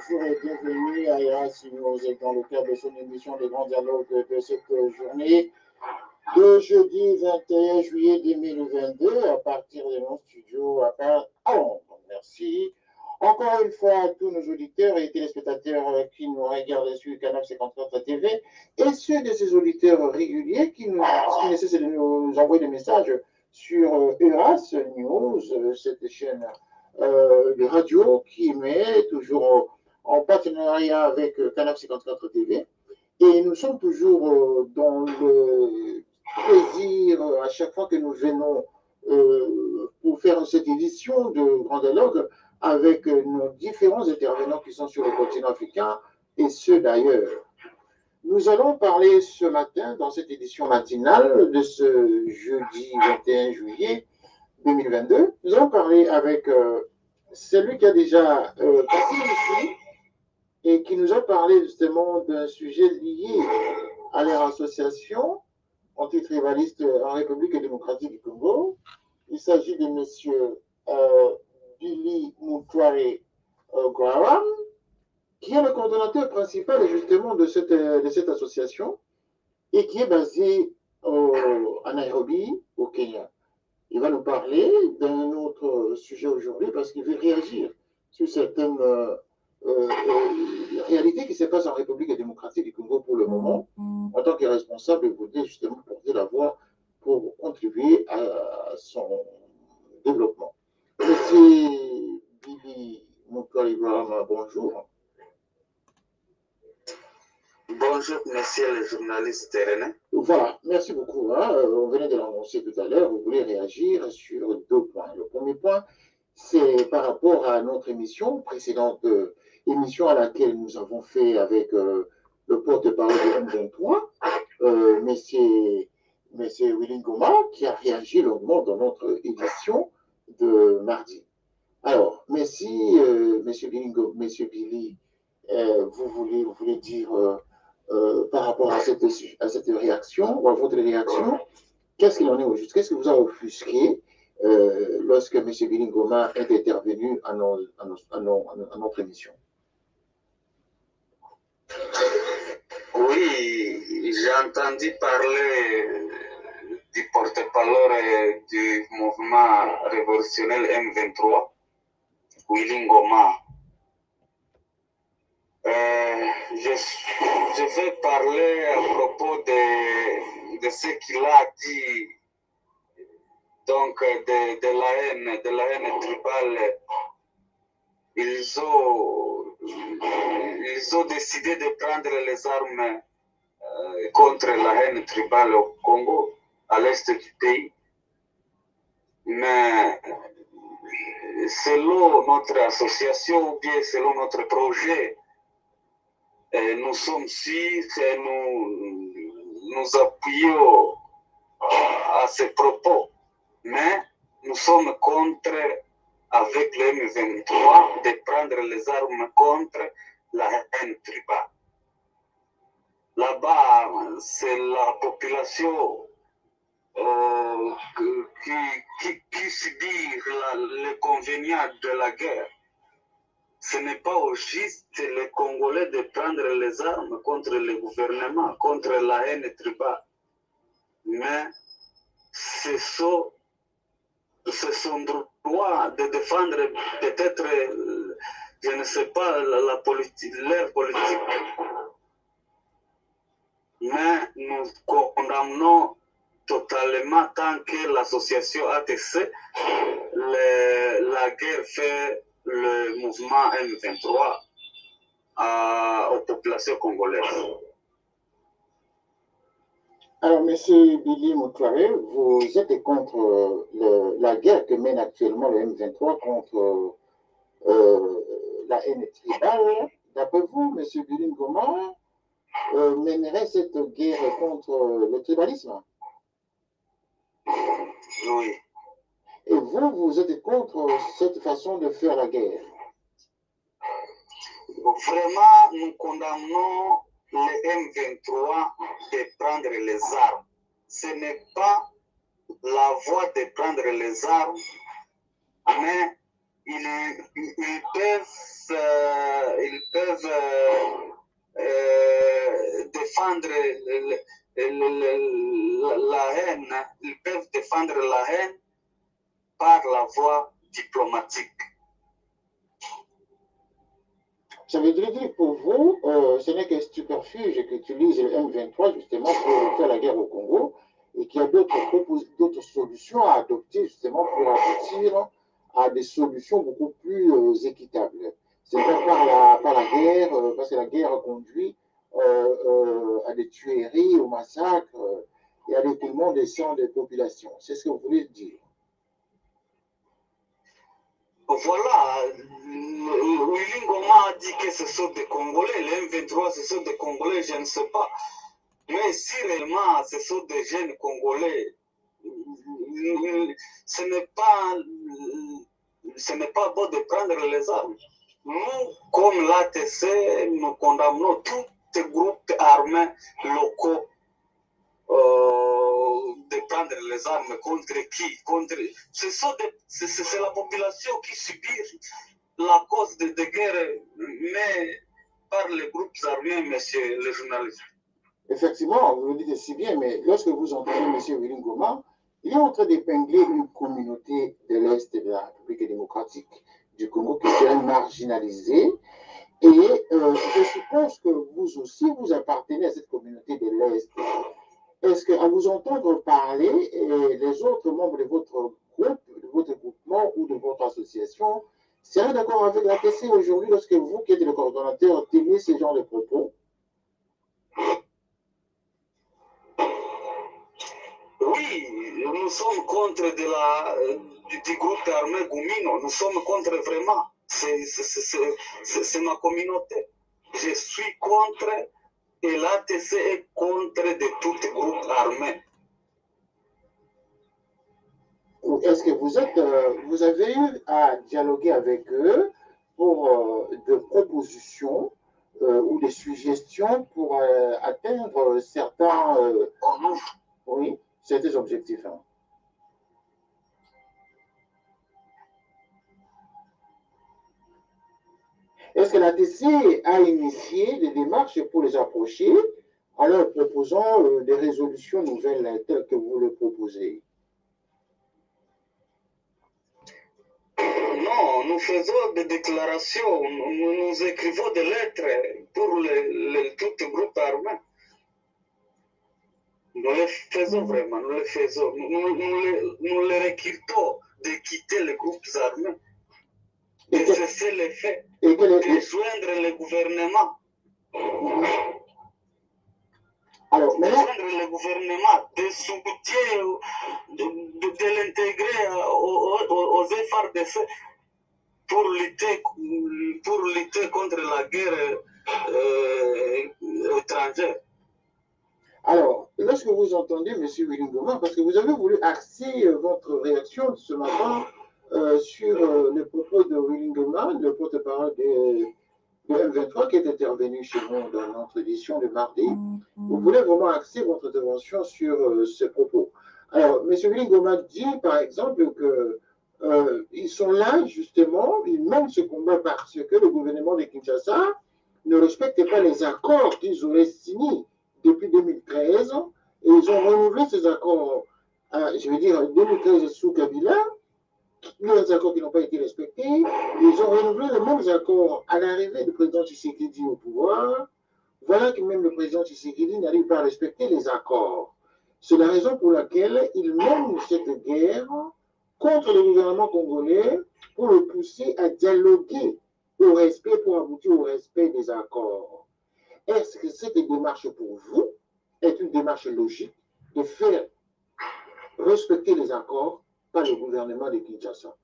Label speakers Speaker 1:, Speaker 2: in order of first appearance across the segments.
Speaker 1: bonjour et bienvenue à Eras News dans le cadre de son émission des grands dialogues de cette journée de jeudi 21 juillet 2022 à partir de nos studios à Londres. Merci encore une fois à tous nos auditeurs et téléspectateurs qui nous regardent sur le canal 54 TV et ceux de ces auditeurs réguliers qui essaient de nous envoyer des messages sur Eras News, cette chaîne de radio qui met toujours en partenariat avec Canal 54 TV. Et nous sommes toujours dans le plaisir à chaque fois que nous venons pour faire cette édition de Grand Dialogue avec nos différents intervenants qui sont sur le continent africain et ceux d'ailleurs. Nous allons parler ce matin, dans cette édition matinale de ce jeudi 21 juillet 2022, nous allons parler avec celui qui a déjà passé ici et qui nous a parlé justement d'un sujet lié à leur association antitribaliste en République démocratique du Congo. Il s'agit de M. Billy Mutware Graham, qui est le coordonnateur principal justement de cette association et qui est basé à Nairobi, au Kenya. Il va nous parler d'un autre sujet aujourd'hui parce qu'il veut réagir sur certaines réalités qui se passent en République démocratique du Congo pour le moment. En tant que responsable, il voudrait justement porter la voix pour contribuer à son développement. Monsieur Billy Mutware, bonjour.
Speaker 2: Bonjour, monsieur le journaliste René.
Speaker 1: Voilà, merci beaucoup. On venait de l'annoncer tout à l'heure, vous voulez réagir sur deux points. Le premier point, c'est par rapport à notre émission, précédente émission à laquelle nous avons fait avec le porte-parole de M23, monsieur Willy Ngoma, qui a réagi longuement dans notre édition de mardi. Alors, merci, monsieur Billy, vous voulez dire par rapport à cette réaction, ou à votre réaction, qu'est-ce qu'il en est au juste? Qu'est-ce que vous a offusqué lorsque M. Billy Ngoma est intervenu à notre émission?
Speaker 2: Oui, j'ai entendu parler du porte-parole du mouvement révolutionnel M23, Willy Ngoma. Je vais parler à propos de ce qu'il a dit, donc de la haine tribale. Ils ont décidé de prendre les armes contre la haine tribale au Congo, à l'est du pays. Mais selon notre association ou bien selon notre projet, nous sommes sûrs que nous appuyons à ces propos, mais nous sommes contre, avec le M23, de prendre les armes contre la haine tribale. Là-bas, c'est la population qui subit l'inconvénient de la guerre. Ce n'est pas au juste les Congolais de prendre les armes contre le gouvernement, contre la haine tribale. Mais c'est son droit de défendre peut-être, je ne sais pas, leur politique. Mais nous condamnons totalement, tant que l'association ATC, la guerre fait le mouvement M23 aux populations congolaises.
Speaker 1: Alors, M. Billy Mutware, vous êtes contre la guerre que mène actuellement le M23 contre la haine tribale. D'après vous, M. Billy Ngoma mènerait cette guerre contre le tribalisme?
Speaker 2: Oui.
Speaker 1: Et vous êtes contre cette façon de faire la guerre?
Speaker 2: Vraiment, nous condamnons le M23 de prendre les armes. Ce n'est pas la voie de prendre les armes, mais ils peuvent peuvent défendre la haine, ils peuvent défendre la haine par la voie diplomatique.
Speaker 1: Ça veut dire que pour vous, ce n'est qu'un superfuge qu'utilise le M23 justement pour faire la guerre au Congo et qu'il y a d'autres solutions à adopter justement pour aboutir à des solutions beaucoup plus équitables. C'est pas par la guerre, parce que la guerre conduit à des tueries, au massacre et à l'écoulement des sangs des populations. C'est ce que vous voulez dire.
Speaker 2: Voilà, Willy Ngoma a dit que ce sont des Congolais, les M23 ce sont des Congolais, je ne sais pas. Mais si réellement ce sont des jeunes Congolais, ce n'est pas beau de prendre les armes. Nous, comme l'ATC, nous condamnons tous les groupes armés locaux de prendre les armes contre qui? C'est la population qui subit la cause de guerre, mais par les groupes armés, monsieur le journaliste.
Speaker 1: Effectivement, vous le dites si bien, mais lorsque vous entendez M. Willy Ngoma, il est en train d'épingler une communauté de l'Est de la République démocratique du Congo qui serait marginalisée. Et je suppose que vous aussi, vous appartenez à cette communauté de l'Est. Est-ce qu'à vous entendre parler, les autres membres de votre groupe, de votre groupement ou de votre association seraient d'accord avec la TC aujourd'hui lorsque vous, qui êtes le coordonnateur, tenez ce genre de propos?
Speaker 2: Oui, nous sommes contre du groupe armé Goumino. Nous sommes contre vraiment. C'est ma communauté. Je suis contre et l'ATC est contre de tout groupe armé.
Speaker 1: Est-ce que vous avez eu à dialoguer avec eux pour des propositions ou des suggestions pour atteindre certains, oui, certains objectifs? Hein. Est-ce que la TC a initié des démarches pour les approcher en leur proposant des résolutions nouvelles telles que vous le proposez?
Speaker 2: Non, nous faisons des déclarations, nous écrivons des lettres pour tout le groupe armé. Nous les faisons vraiment, nous les faisons. Nous les requittons de quitter les groupes armés, de cesser les faits, de joindre le gouvernement.
Speaker 1: Alors, maintenant,
Speaker 2: de joindre le gouvernement, de soutien, de l'intégrer aux FARDC pour lutter contre la guerre étrangère.
Speaker 1: Alors, lorsque vous entendez M. Willy Ngoma, parce que vous avez voulu axer votre réaction ce matin sur les propos de Willy Ngoma, le porte-parole de M23 qui est intervenu chez nous dans notre édition de mardi, vous voulez vraiment axer votre intervention sur ces propos. Alors, M. Willy Ngoma dit par exemple qu'ils sont là justement, ils mènent ce combat parce que le gouvernement de Kinshasa ne respecte pas les accords qu'ils auraient signés depuis 2013, et ils ont renouvelé ces accords, je veux dire, en 2013 sous Kabila, les accords qui n'ont pas été respectés, ils ont renouvelé les mêmes accords à l'arrivée du président Tshisekedi au pouvoir. Voilà que même le président Tshisekedi n'arrive pas à respecter les accords. C'est la raison pour laquelle il mène cette guerre contre le gouvernement congolais pour le pousser à dialoguer au respect, pour aboutir au respect des accords. Est-ce que cette démarche pour vous est une démarche logique de faire respecter les accords par le gouvernement de Kinshasa?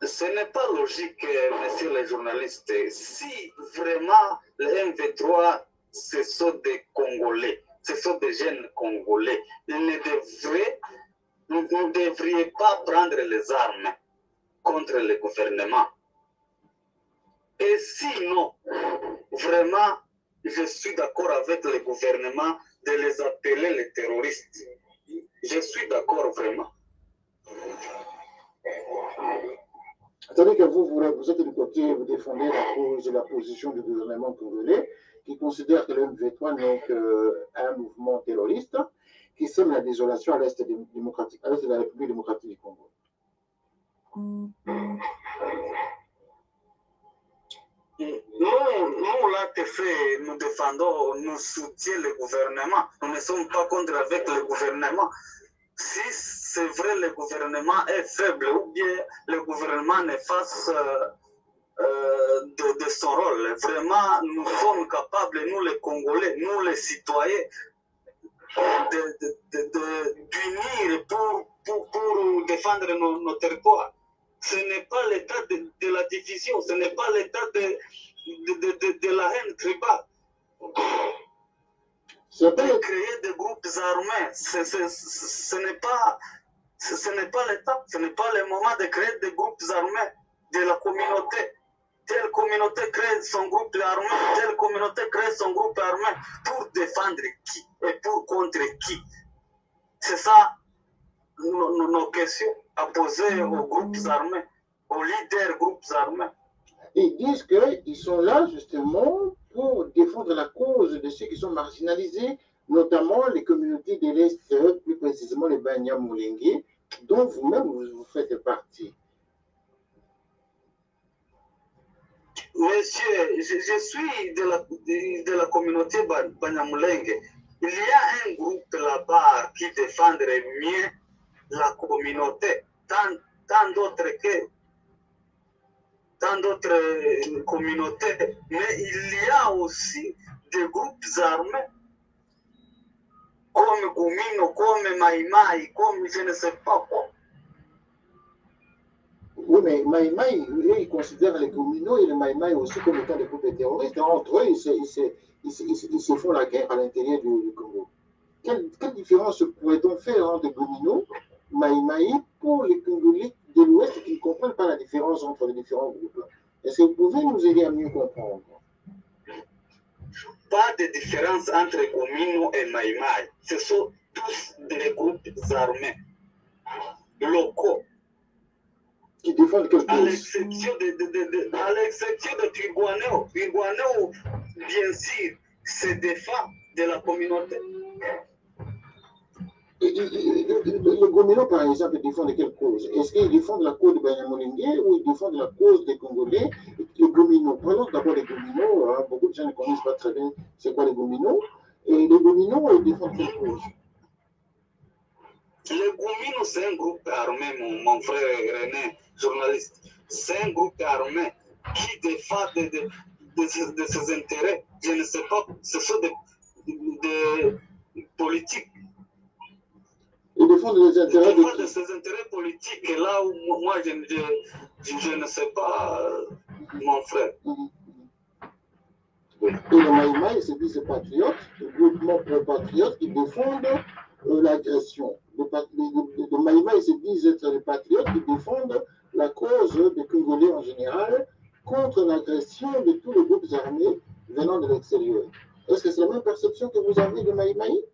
Speaker 2: Ce n'est pas logique, messieurs les journalistes. Si vraiment les M23, ce sont des Congolais, ce sont des jeunes Congolais, ils ne devriez pas prendre les armes contre le gouvernement. Et sinon, vraiment, je suis d'accord avec le gouvernement de les appeler les terroristes. Je suis d'accord vraiment.
Speaker 1: C'est-à-dire que vous êtes du côté, vous défendez la cause et la position du gouvernement congolais qui considère que le MV3 n'est qu'un mouvement terroriste qui sème la désolation à l'est de la République démocratique du Congo.
Speaker 2: Nous, là, nous défendons, nous soutenons le gouvernement. Nous ne sommes pas contre avec le gouvernement. Si c'est vrai le gouvernement est faible ou bien le gouvernement ne fasse de son rôle, vraiment, nous sommes capables, nous les Congolais, nous les citoyens, d'unir pour défendre nos territoires. Ce n'est pas l'état de la division, ce n'est pas l'état de la haine tribale. De créer des groupes armés, ce n'est pas l'état, ce n'est pas le moment de créer des groupes armés de la communauté. Telle communauté crée son groupe armé, telle communauté crée son groupe armé pour défendre qui et pour contre qui. C'est ça nos questions à poser aux groupes armés, aux leaders groupes armés.
Speaker 1: Ils disent qu'ils sont là justement pour défendre la cause de ceux qui sont marginalisés, notamment les communautés de l'Est, plus précisément les Banyamulenge, dont vous-même vous faites partie.
Speaker 2: Monsieur, je suis de la communauté Banyamulenge. Il y a un groupe là-bas qui défendrait mieux la communauté, tant d'autres communautés. Mais il y a aussi des groupes armés comme Gumino, comme Maïmaï, comme je ne sais pas quoi.
Speaker 1: Oui, mais Maïmaï, ils considèrent les communaux et les Maïmaï aussi comme étant des groupes terroristes. Entre eux, ils se font la guerre à l'intérieur du Congo. Quelle différence pourrait-on faire entre Gumino, Maïmaï, pour les Congolais de l'Ouest qui ne comprennent pas la différence entre les différents groupes? Est-ce que vous pouvez nous aider à mieux comprendre?
Speaker 2: Pas de différence entre Gumino et Maïmaï. Ce sont tous des groupes armés locaux.
Speaker 1: Qui défendent quelque chose.
Speaker 2: À l'exception de Twirwaneho. Twirwaneho, bien sûr, se défend de la communauté.
Speaker 1: Le Gomino, par exemple, défend quelle cause? Est-ce qu'ils défendent la cause de Banyamulenge ou ils défendent la cause des Congolais? Le Gomino, prenons d'abord les Gomino, hein, beaucoup de gens ne connaissent pas très bien c'est quoi les Gomino. Et les Gomino, ils défendent quelle cause?
Speaker 2: Les Gomino, c'est un groupe armé, mon frère René, journaliste. C'est un groupe armé qui défend de ses intérêts. Je ne sais pas, ce sont des politiques.
Speaker 1: Ils défendent les intérêts
Speaker 2: de ses intérêts politiques. Et là où moi, je ne sais pas, mon frère.
Speaker 1: Et le Maïmaï, c'est des patriotes, le groupement pro-patriotes qui défendent l'agression. Le Maïmaï se disent être les patriotes qui défendent la cause des Congolais en général contre l'agression de tous les groupes armés venant de l'extérieur. Est-ce que c'est la même perception que vous avez de Maïmaï?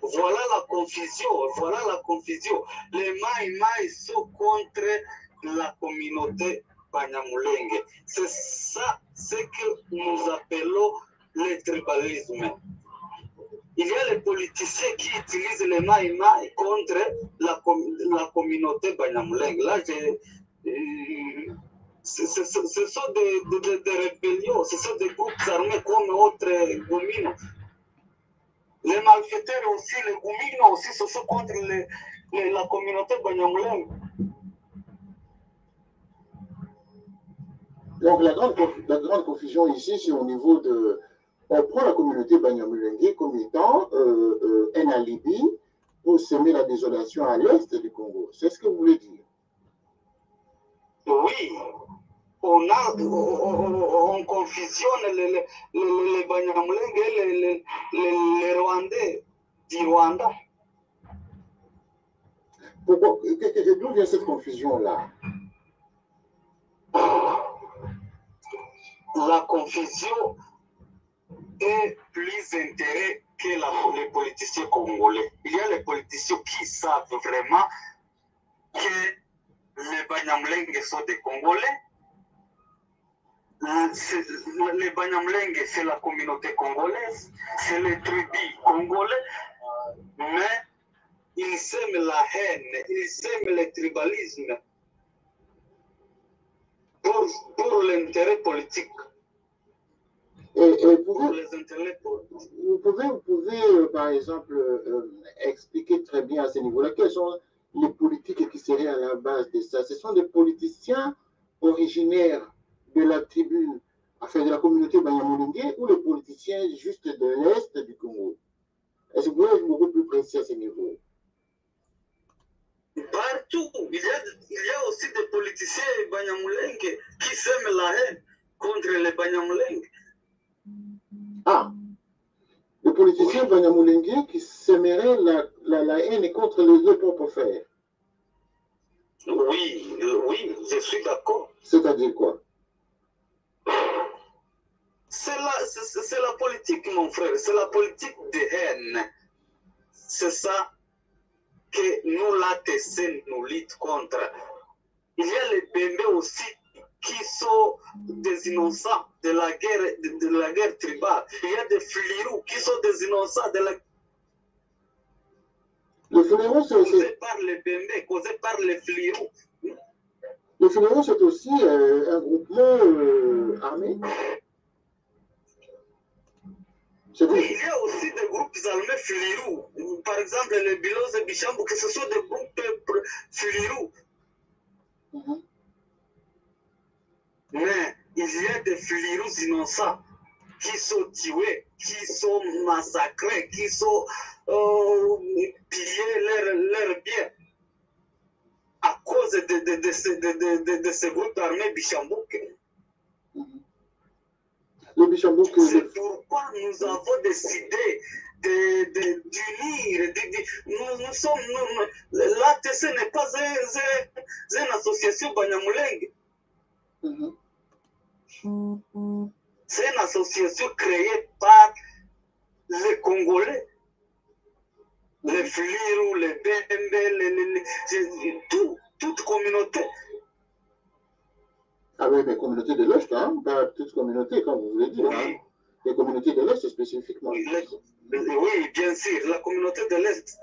Speaker 2: Voilà la confusion, voilà la confusion. Les Maïmaï sont contre la communauté Banyamulenge. C'est ça ce que nous appelons le tribalisme. Il y a les politiciens qui utilisent les Maïmaï contre la communauté Banyamulenge. Là, ce sont des rébellions, ce sont des groupes armés comme autres Gomino. Les malfaiteurs aussi, les Gumino aussi, ce sont contre la communauté Banyamulenge.
Speaker 1: Donc la grande confusion ici, c'est au niveau de... On prend la communauté Banyamulenge comme étant un alibi pour semer la désolation à l'est du Congo. C'est ce que vous voulez dire?
Speaker 2: Oui. On confusionne les Banyamulenge et les Rwandais du Rwanda.
Speaker 1: Pourquoi? D'où vient cette confusion-là?
Speaker 2: La confusion est plus intérêt que les politiciens congolais. Il y a les politiciens qui savent vraiment que les Banyamulenge sont des Congolais. Les Banyamulenge, c'est la communauté congolaise, c'est les tribus congolais, mais ils sèment la haine, ils sèment le tribalisme pour l'intérêt politique.
Speaker 1: Et
Speaker 2: pour les intérêts politiques.
Speaker 1: vous pouvez par exemple, expliquer très bien à ce niveau-là quelles sont les politiques qui seraient à la base de ça. Ce sont des politiciens originaires de la tribu, enfin de la communauté Banyamulenge, ou les politiciens juste de l'Est du Congo? Est-ce que vous pouvez être beaucoup plus précis à ce niveau?
Speaker 2: Partout, il y a aussi des politiciens Banyamulenge qui sèment la haine contre les Banyamulenge.
Speaker 1: Ah, les politiciens Banyamulenge qui sèmeraient la haine contre les deux propres frères.
Speaker 2: Oui, oui, je suis d'accord.
Speaker 1: C'est-à-dire quoi?
Speaker 2: C'est la politique, mon frère, c'est la politique de haine. C'est ça que nous, l'ATC, nous luttons contre. Il y a les Bembe aussi qui sont des innocents de la guerre tribale. Il y a des Flirous qui sont des innocents de la
Speaker 1: Le Flirou,
Speaker 2: causés par les Bembe, causés par les Flirous.
Speaker 1: Le Flirou, c'est aussi un groupement armé.
Speaker 2: Oui, il y a aussi des groupes armés Flirous. Par exemple, les Bilos et Bichambo, que ce sont des groupes Flirous. Mais il y a des Flirous innocents qui sont tués, qui sont massacrés, qui sont pillés leurs biens à cause de ces groupes armés Bichambouk. C'est pourquoi nous avons décidé d'unir. Nous sommes. L'ATC n'est pas une association Banyamulenge. C'est une association créée par les Congolais, les Flirous, les Bembe, toute communauté.
Speaker 1: Avec les communautés de l'Est, hein, pas toute communauté, comme vous voulez dire.
Speaker 2: Oui.
Speaker 1: Hein. Les communautés de l'Est spécifiquement.
Speaker 2: Oui, bien sûr, la communauté de l'Est,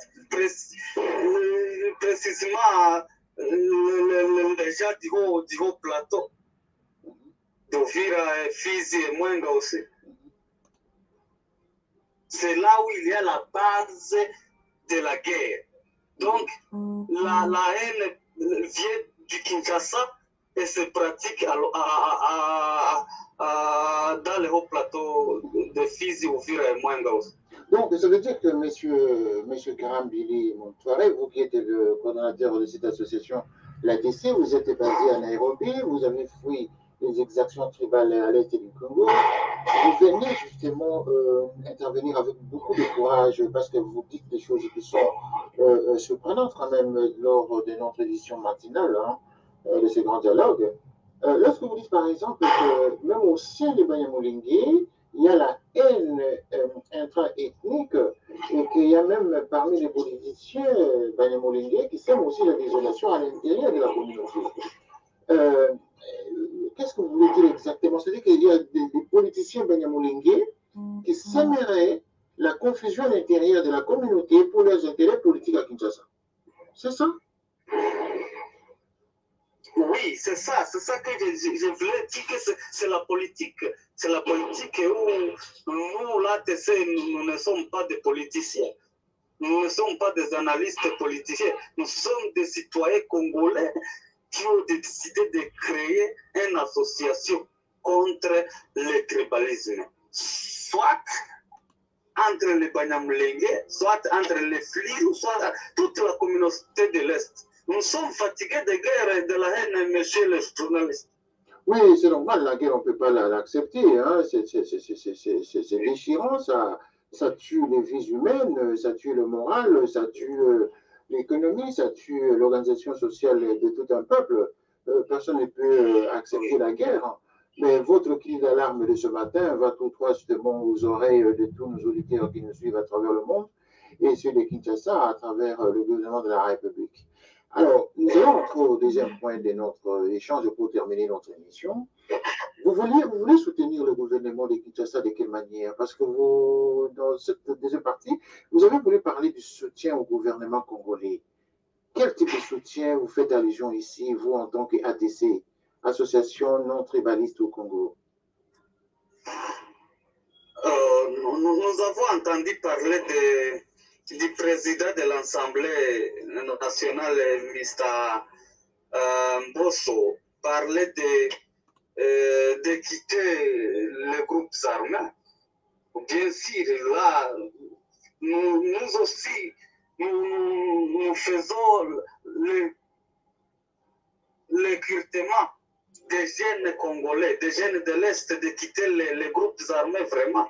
Speaker 2: précisément les gens du haut plateau, d'Ovira, Fizi et Mwenga aussi. C'est là où il y a la base de la guerre. Donc, la haine vient du Kinshasa et se pratique dans les hauts plateaux de Fizi, Uvira et Mwenga aussi.
Speaker 1: Donc, ça veut dire que M. Karambili Montouare, vous qui êtes le coordonnateur de cette association, l'ATC, vous êtes basé à Nairobi, vous avez fui les exactions tribales à l'est du Congo. Vous venez justement intervenir avec beaucoup de courage parce que vous dites des choses qui sont surprenantes quand même lors de notre édition matinale hein, de ce grand dialogue. Lorsque vous dites par exemple que même au sein des Banyamulenge, il y a la haine intra-ethnique et qu'il y a même parmi les politiciens Banyamulenge qui sèment aussi la désolation à l'intérieur de la communauté. Qu'est-ce que vous voulez dire exactement? C'est-à-dire qu'il y a des politiciens Banyamulenge qui sèmeraient la confusion à l'intérieur de la communauté pour leurs intérêts politiques à Kinshasa. C'est ça?
Speaker 2: Oui, c'est ça que je voulais dire que c'est la politique. C'est la politique où nous, l'ATC, nous ne sommes pas des politiciens. Nous ne sommes pas des analystes politiciens. Nous sommes des citoyens congolais qui ont décidé de créer une association contre le tribalisme. Soit entre les Banyamulenge, soit entre les Flirous, soit toute la communauté de l'Est. Nous sommes fatigués de guerre et de la haine, monsieur le journaliste.
Speaker 1: Oui, c'est normal, la guerre, on ne peut pas l'accepter. Hein. C'est déchirant, ça tue les vies humaines, ça tue le moral, ça tue l'économie, ça tue l'organisation sociale de tout un peuple. Personne ne peut accepter la guerre. Mais votre cri d'alarme de ce matin va tout droit justement aux oreilles de tous nos auditeurs qui nous suivent à travers le monde et ceux de Kinshasa à travers le gouvernement de la République. Alors, nous allons entrer au deuxième point de notre échange pour terminer notre émission. Vous voulez soutenir le gouvernement de Kinshasa de quelle manière? Parce que vous, dans cette deuxième partie, vous avez voulu parler du soutien au gouvernement congolais. Quel type de soutien vous faites allusion ici, vous, en tant qu'ATC, Association non tribaliste au Congo?
Speaker 2: Nous avons entendu parler du président de l'Assemblée nationale, Mr. Mbosso, parler de quitter les groupes armés. Bien sûr, là, nous aussi, nous faisons l'écurtement des jeunes Congolais, des jeunes de l'Est, de quitter les groupes armés vraiment,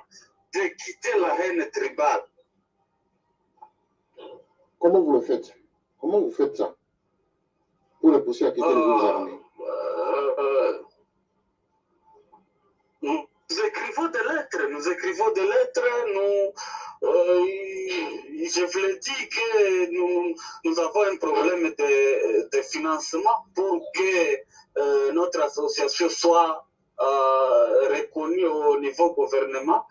Speaker 2: de quitter la haine tribale.
Speaker 1: Comment vous le faites? Comment vous faites ça pour les pousser à quitter les groupes armés?
Speaker 2: Nous écrivons des lettres, je vous l'ai dit que nous avons un problème de financement pour que notre association soit reconnue au niveau gouvernement.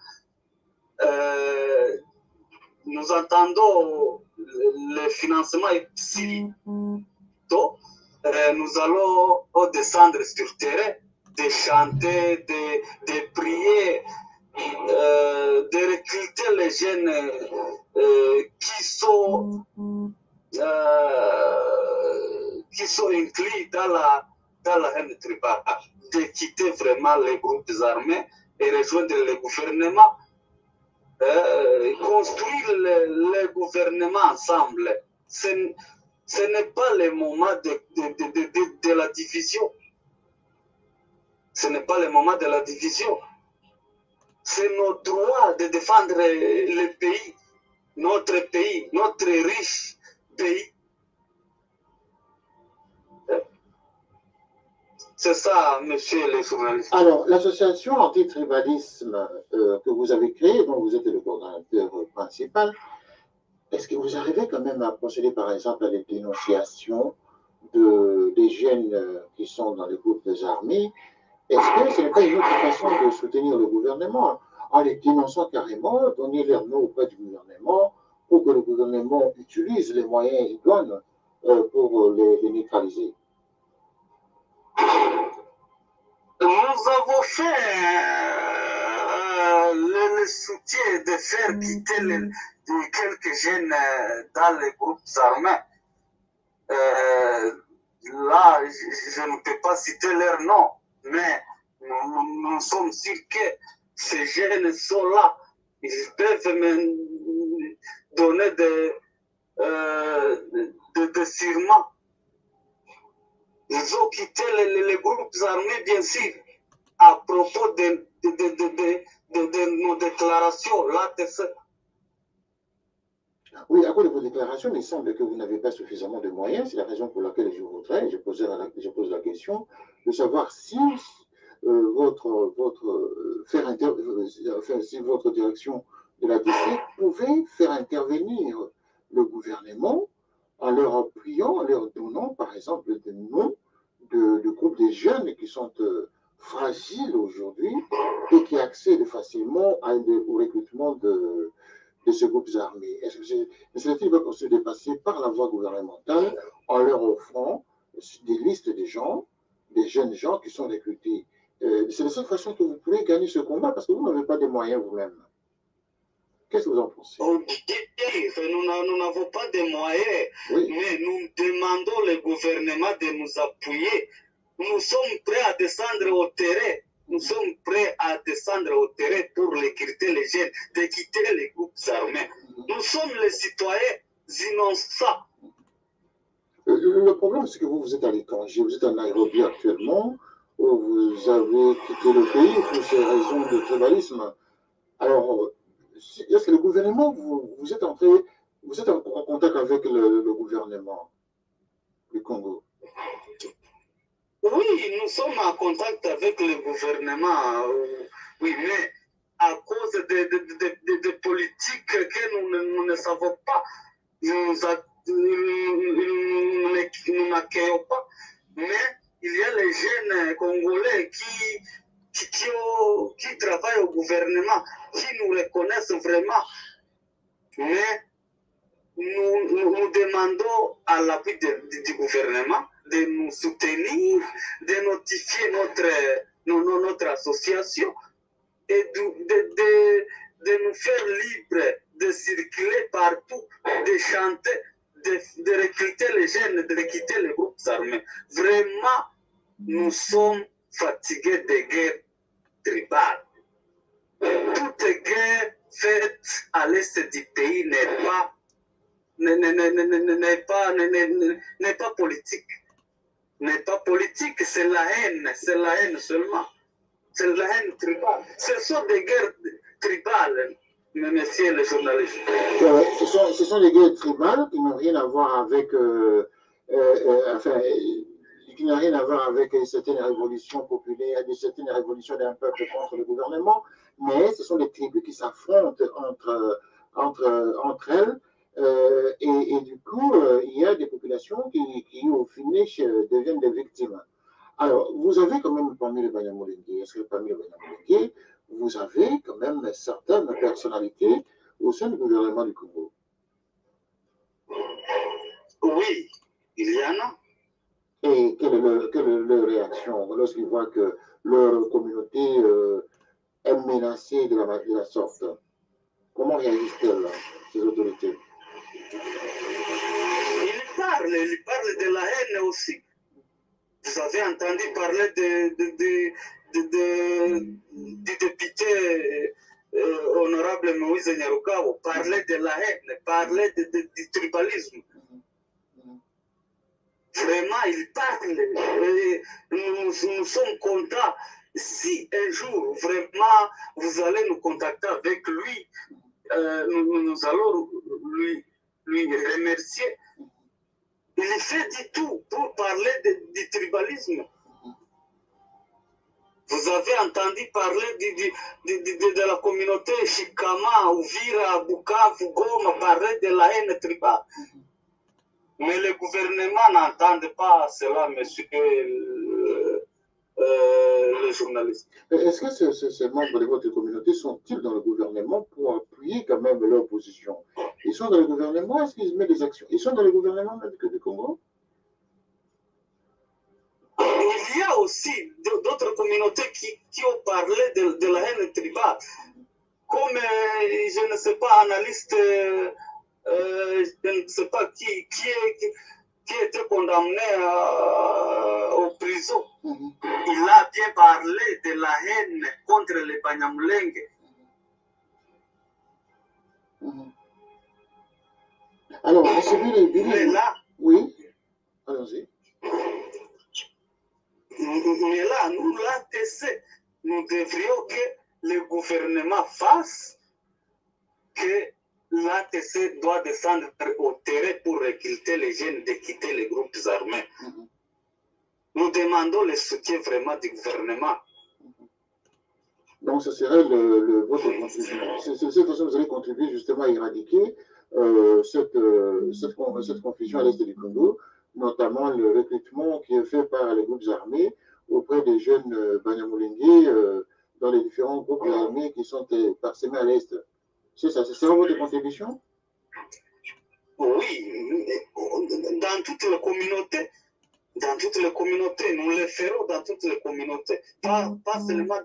Speaker 2: Nous entendons le financement ici. Nous allons descendre sur terrain, de chanter, de prier, de recruter les jeunes qui sont inclus dans la haine tribale, de quitter vraiment les groupes armés et rejoindre le gouvernement, construire le gouvernement ensemble. Ce n'est pas le moment de la division. Ce n'est pas le moment de la division. C'est notre droit de défendre le pays, notre riche pays. C'est ça, monsieur le journaliste.
Speaker 1: Alors, l'association anti-tribalisme que vous avez créée, dont vous êtes le coordonnateur principal, est-ce que vous arrivez quand même à procéder, par exemple, à des dénonciations des jeunes qui sont dans les groupes armés? Est-ce que ce n'est pas une autre façon de soutenir le gouvernement en les dénonçant carrément, donner leur nom auprès du gouvernement pour que le gouvernement utilise les moyens idoines pour les neutraliser?
Speaker 2: Nous avons fait le soutien de faire quitter quelques jeunes dans les groupes armés. Là, je ne peux pas citer leur nom, mais nous sommes sûrs que ces jeunes sont là. Ils peuvent me donner des serments. Ils ont quitté les groupes armés, bien sûr, à propos de nos déclarations, l'ATC.
Speaker 1: Oui, à cause de vos déclarations, il semble que vous n'avez pas suffisamment de moyens. C'est la raison pour laquelle je voudrais, je pose la question, de savoir si si votre direction de la DC pouvait faire intervenir le gouvernement en leur appuyant, en leur donnant, par exemple, des noms de groupes de jeunes qui sont fragiles aujourd'hui et qui accèdent facilement au recrutement de ces groupes armés. Est-ce que cela va se dépasser par la voie gouvernementale en leur offrant des listes de gens, des jeunes gens qui sont recrutés? C'est de cette façon que vous pouvez gagner ce combat parce que vous n'avez pas de moyens vous-même. Qu'est-ce que vous en pensez?
Speaker 2: Nous n'avons pas de moyens, oui, mais nous demandons au gouvernement de nous appuyer. Nous sommes prêts à descendre au terrain. Nous sommes prêts à descendre au terrain pour recruter les jeunes, de quitter les groupes armés. Nous sommes les citoyens innocents.
Speaker 1: Le problème, c'est que vous êtes à l'étranger, vous êtes en Nairobi actuellement, vous avez quitté le pays pour ces raisons de tribalisme. Alors, est-ce que le gouvernement, vous êtes en contact avec le gouvernement du Congo?
Speaker 2: Oui, nous sommes en contact avec le gouvernement, oui, mais à cause de politiques que nous ne savons pas, nous n'accueillons pas, mais il y a les jeunes Congolais qui travaillent au gouvernement, qui nous reconnaissent vraiment. Mais nous demandons à l'appui du gouvernement de nous soutenir, de notifier notre association et de nous faire libres de circuler partout, de chanter, de recruter les jeunes, de quitter les groupes armés. Vraiment, nous sommes fatigués des guerres tribales. Toute guerre faite à l'est du pays n'est pas politique. N'est pas politique, c'est la haine seulement. C'est la haine tribale. Ce sont des guerres tribales, messieurs les journalistes.
Speaker 1: Ce sont des guerres tribales qui n'ont rien à voir avec, qui n'ont rien à voir avec certaines révolutions populaires, certaines révolutions d'un peuple contre le gouvernement, mais ce sont des tribus qui s'affrontent entre elles. Et du coup, il y a des populations qui au finish, deviennent des victimes. Alors, vous avez quand même parmi les Banyamulenge, est-ce que parmi les Banyamulenge, vous avez quand même certaines personnalités au sein du gouvernement du Congo?
Speaker 2: Oui, il y en a.
Speaker 1: Et quelle est leur réaction lorsqu'ils voient que leur communauté est menacée de la sorte? Comment réagissent-elles, ces autorités?
Speaker 2: Ils parlent de la haine aussi. Vous avez entendu parler du député honorable Moïse Nyarugabo, parler de la haine, parler du tribalisme. Vraiment, il parle. Nous sommes contents. Si un jour, vraiment, vous allez nous contacter avec lui, nous allons lui remercier. Il fait du tout pour parler du tribalisme. Vous avez entendu parler de la communauté Chikama, Uvira, Bukavu, Goma, parler de la haine tribale. Mais le gouvernement n'entend pas cela, monsieur le journaliste.
Speaker 1: Est-ce que ces membres de votre communauté sont-ils dans le gouvernement pour appuyer quand même leur position? Ils sont dans le gouvernement, est-ce qu'ils mettent des actions? Ils sont dans le gouvernement du Congo?
Speaker 2: Il y a aussi d'autres communautés qui ont parlé de la haine tribale. Comme, je ne sais pas, analyste, je ne sais pas qui était condamné aux prisons. Il a bien parlé de la haine contre les Banyamulenge.
Speaker 1: Alors, M. Billy,
Speaker 2: mais là,
Speaker 1: oui, allons-y.
Speaker 2: Mais là, nous, l'ATC, nous devrions que le gouvernement fasse que l'ATC doit descendre au terrain pour recruter les jeunes de quitter les groupes armés. Nous demandons le soutien vraiment du gouvernement.
Speaker 1: Donc, ce serait votre contribution. C'est de cette façon que vous allez contribuer justement à éradiquer cette confusion à l'est du Congo, notamment le recrutement qui est fait par les groupes armés auprès des jeunes Banyamulenge dans les différents groupes armés qui sont parsemés à l'est. C'est ça, c'est votre contribution?
Speaker 2: Oui, dans toutes les communautés. Dans toutes les communautés, nous le ferons dans toutes les communautés, pas seulement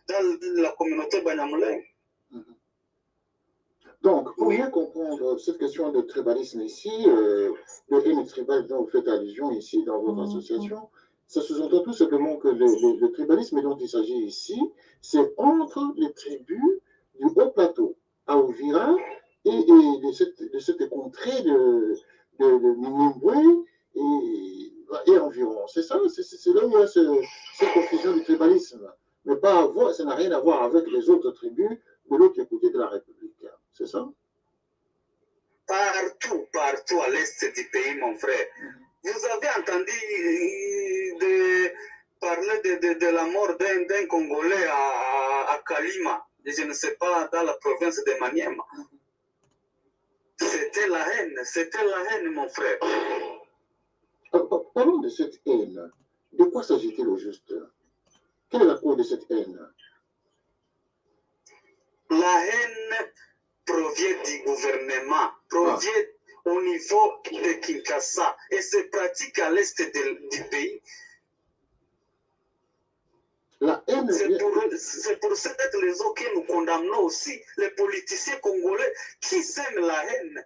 Speaker 2: dans la communauté Banyamulenge.
Speaker 1: Donc, pour bien comprendre cette question de tribalisme ici, de haine tribale dont vous faites allusion ici dans votre association, ça sous-entend tout simplement que le tribalisme dont il s'agit ici, c'est entre les tribus du haut plateau, à Uvira, et de cette contrée de Minembwe et environ. C'est ça, c'est là où il y a cette confusion du tribalisme. Mais pas ça n'a rien à voir avec les autres tribus de l'autre côté de la République. C'est ça?
Speaker 2: Partout à l'est du pays, mon frère. Vous avez entendu parler de la mort d'un Congolais à Kalima, je ne sais pas, dans la province de Maniema. C'était c'était la haine, mon frère.
Speaker 1: Parlons de cette haine. De quoi s'agit-il au juste? Quelle est la cause de cette haine?
Speaker 2: La haine provient du gouvernement, provient au niveau de Kinshasa et se pratique à l'est du pays.
Speaker 1: La haine.
Speaker 2: C'est pour cette raison que nous condamnons aussi les politiciens congolais qui sèment la haine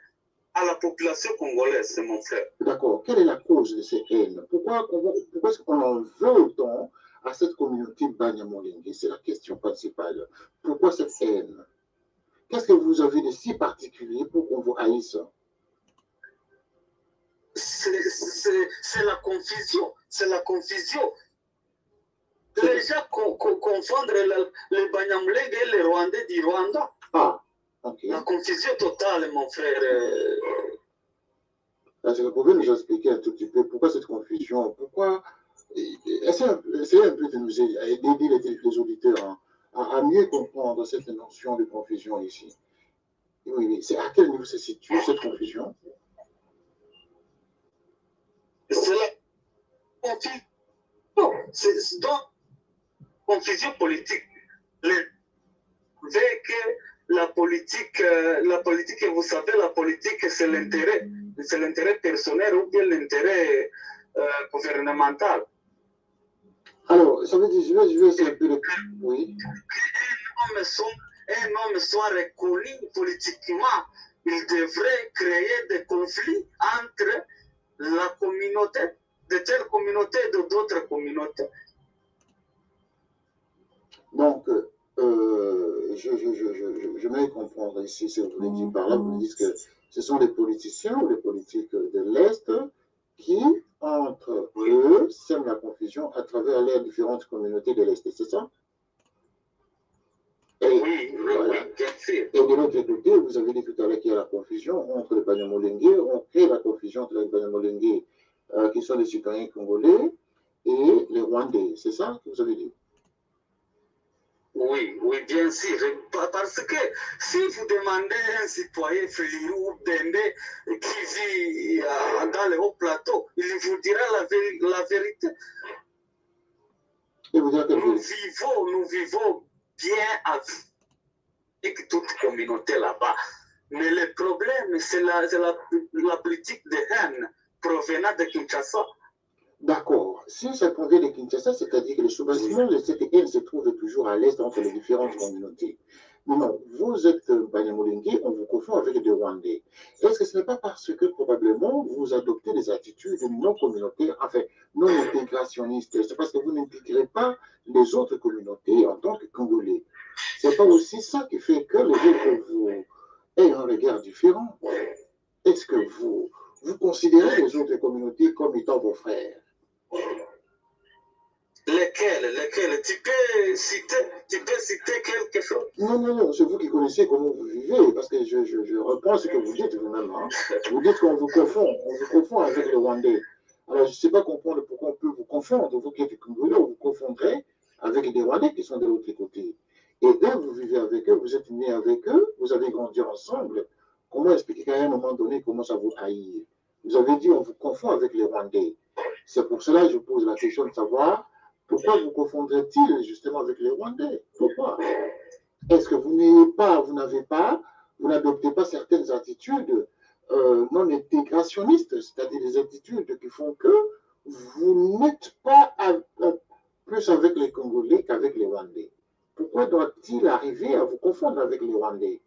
Speaker 2: à la population congolaise, c'est mon frère.
Speaker 1: D'accord. Quelle est la cause de cette haine? Pourquoi est-ce qu'on en veut autant à cette communauté Banyamulenge? C'est la question principale. Pourquoi cette haine? Qu'est-ce que vous avez de si particulier pour qu'on vous haïsse?
Speaker 2: C'est la confusion. C'est la confusion. Les gens confondent les Banyamulenge et les Rwandais du Rwanda.
Speaker 1: Ah, ok.
Speaker 2: La confusion totale, mon frère.
Speaker 1: Est-ce que vous pouvez nous expliquer un tout petit peu pourquoi cette confusion? Pourquoi essayez un peu de nous aider les auditeurs à mieux comprendre cette notion de confusion ici. Oui, c'est à quel niveau se situe cette confusion?
Speaker 2: C'est la confusion. C'est donc confusion politique. Avec la politique, vous savez, la politique, c'est l'intérêt personnel ou bien l'intérêt gouvernemental.
Speaker 1: Alors, ça veut dire, je vais essayer un peu de... Oui.
Speaker 2: Un homme soit reconnu politiquement, il devrait créer des conflits entre la communauté, de telles communautés et d'autres communautés.
Speaker 1: Donc, je vais comprendre ici ce que vous voulez dire par là. Vous dites que ce sont les politiciens ou les politiques de l'Est qui, entre eux, sèment la confusion à travers les différentes communautés de l'Est. C'est ça?
Speaker 2: Oui, bien sûr.
Speaker 1: Et de l'autre côté, vous avez dit tout à l'heure qu'il y a la confusion entre les Banyamulenge. On crée la confusion entre les Banyamulenge qui sont les citoyens congolais et les Rwandais. C'est ça que vous avez dit?
Speaker 2: Oui, bien sûr. Parce que si vous demandez à un citoyen Félirou ou Dende qui vit dans le haut plateau, il vous dira la vérité.
Speaker 1: Et vous dites que
Speaker 2: nous vivons bien avec toute communauté là-bas. Mais le problème, c'est la politique de haine provenant de Kinshasa.
Speaker 1: D'accord. Si ça provient de Kinshasa, c'est-à-dire que le soubassement de cette haine se trouve toujours à l'est entre les différentes communautés. Mais non, vous êtes Banyamulenge, on vous confond avec des Rwandais. Est-ce que ce n'est pas parce que probablement vous adoptez des attitudes non communautaires, enfin non intégrationnistes? C'est parce que vous n'intégrez pas les autres communautés en tant que Congolais. C'est pas aussi ça qui fait que les autres vous aient un regard différent? Est-ce que vous considérez les autres communautés comme étant vos frères?
Speaker 2: Lesquels? Tu peux citer quelque chose?
Speaker 1: Non, c'est vous qui connaissez comment vous vivez, parce que je reprends ce que vous dites vous-même. Hein. Vous dites qu'on vous confond avec les Rwandais. Alors, je ne sais pas comprendre pourquoi on peut vous confondre. Vous qui êtes Congolais, on vous confondrait avec des Rwandais qui sont de l'autre côté. Et eux, vous vivez avec eux, vous êtes nés avec eux, vous avez grandi ensemble. Comment expliquer qu'à un moment donné, comment ça vous haïr? Vous avez dit on vous confond avec les Rwandais. C'est pour cela que je pose la question de savoir pourquoi vous confondrait-il justement avec les Rwandais? Pourquoi? Est-ce que vous n'adoptez pas certaines attitudes non intégrationnistes, c'est-à-dire des attitudes qui font que vous n'êtes pas plus avec les Congolais qu'avec les Rwandais? Pourquoi doit-il arriver à vous confondre avec les Rwandais?